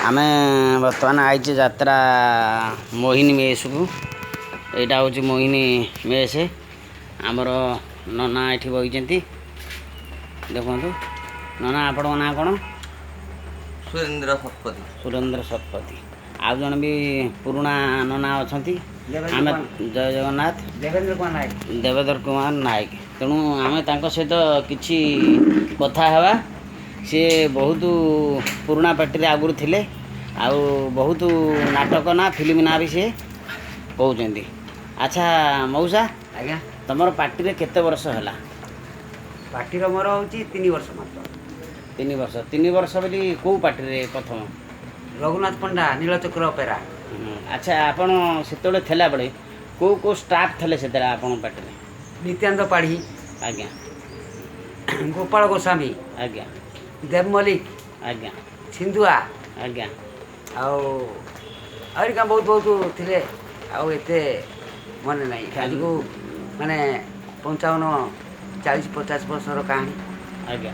आमे बर्तमान आईचे यात्रा मोहिनी मेस को यहाँ हूँ मोहिनी मेस आमर नना ये बही देखु नना आपण ना कौन सुरेंद्र शतपथी सुरेंद्र शतपथी आउ जन भी पुराणा नना अच्छा आम जय जगन्नाथ देवेंद्र कुमार नायक तेणु आम सहित किसी कथा हवा सी बहुत पुराणा पार्टी आगुरी थिले आउ बहुत नाटक ना फिल्म ना भी सी कहते। अच्छा मौसा आज्ञा तुम पार्टी रे केते वर्ष है? पार्टी मोर हूँ 3 वर्ष मात्र। 3 वर्ष बोली कौ पार्टी रे प्रथम? रघुनाथ पंडा नीलचक्र अपेरा। अच्छा आपण से थेला बेले कौ कौ स्टाफ थे से आपण पार्टी रे? नित्यानंद पाढ़ी आज्ञा गोपाल गोस्वामी आज्ञा देव मल्लिक आज्ञा सिंधुआ आज्ञा आरिका बहुत बहुत थे आते मन ना आज को माने 55-40-50 वर्षर कहानी आज्ञा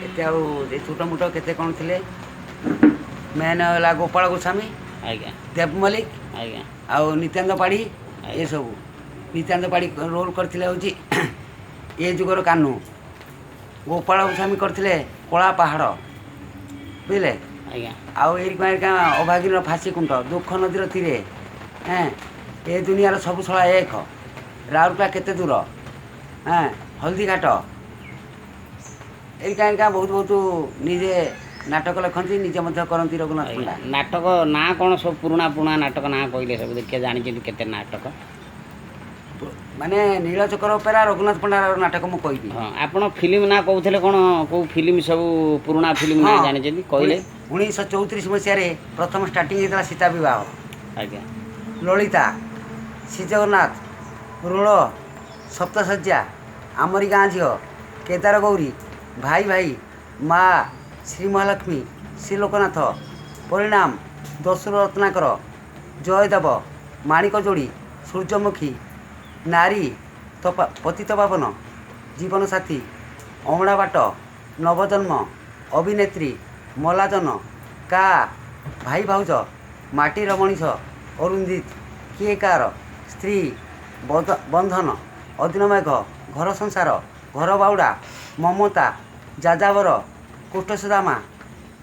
एत छोट मोट केते कौन थे मेन है गोपाल गोस्वामी आज्ञा देव मल्लिक आज्ञा आउ नित्यानंद पाढ़ी ये सब नित्यानंद पाढ़ी रोल करते हूँ ये जुगर कानू गोपाल गोस्वामी करते कला पहाड़ बुझे आज्ञा आउ अभागिन फाँसी कुंड दुख नदीर तीरे हाँ ये दुनियार सब शला एक राउरकेला केते दूर हाँ हल्दी घाट ये बहुत बहुत निजे नाटक लिखती निजे करती रघुनाथ पंडा। नाटक ना कौन सब पुराणा पुराणा नाटक ना कहले सब देखिए जानी केते नाटक माने नीलचक्र अपेरा रघुनाथ पंडा नाटक मु कहि। हाँ आपण फिल्म ना कहते कौन कौ फिल्म सब पुराणा फिल्म ना जानी कहले? 1934 मसीह प्रथम स्टार्टिंग होता सीता विवाह आज्ञा ललिता श्री जगन्नाथ रोल सप्तशଯ୍ୟା आमरी गाँ झील केदार गौरी भाई भाई माँ श्री महालक्ष्मी श्री लोकनाथ परिणाम दशर रत्नाकर जयदेव माणिक जोड़ी सूर्यमुखी नारी पतित पावन जीवन साथी अमड़ा बाट नवजन्म अभिनेत्री मलाजन का भाई भाउज माटीर मनीष अरुंदित किए कार स्त्री बंधन अदिन मेघ घर संसार घर बाउड़ा ममता जाजावर कुष्ठसुदामा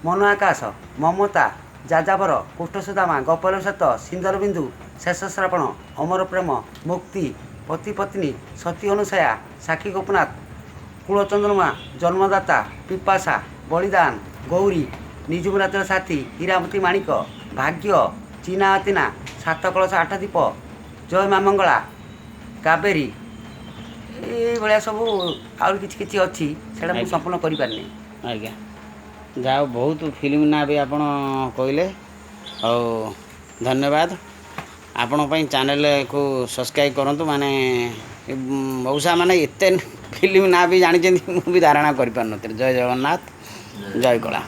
मन आकाश ममता जाजावर कुष्ठसुदामा गपल सत सिंदर बिंदु शेष श्रावण अमर प्रेम मुक्ति पति पत्नी सती अनुसया साक्षी गोपनाथ कुलचंद्रमा जन्मदाता पिपासा बलिदान गौरी निजुम रातर साथी हीरामती माणिक भाग्य चीना अतिना सात कलश 8 दीप जय माँ मंगला कावेरी ये सब आउर किछि अच्छी से संपूर्ण कर पारनी। आज्ञा जाओ बहुत फिल्म ना भी आपण कहले और धन्यवाद आपण चैनल को सब्सक्राइब करंतु माने मौसा माने एते फिल्म ना भी जानी भी धारणा कर पार। जय जगन्नाथ जय कला।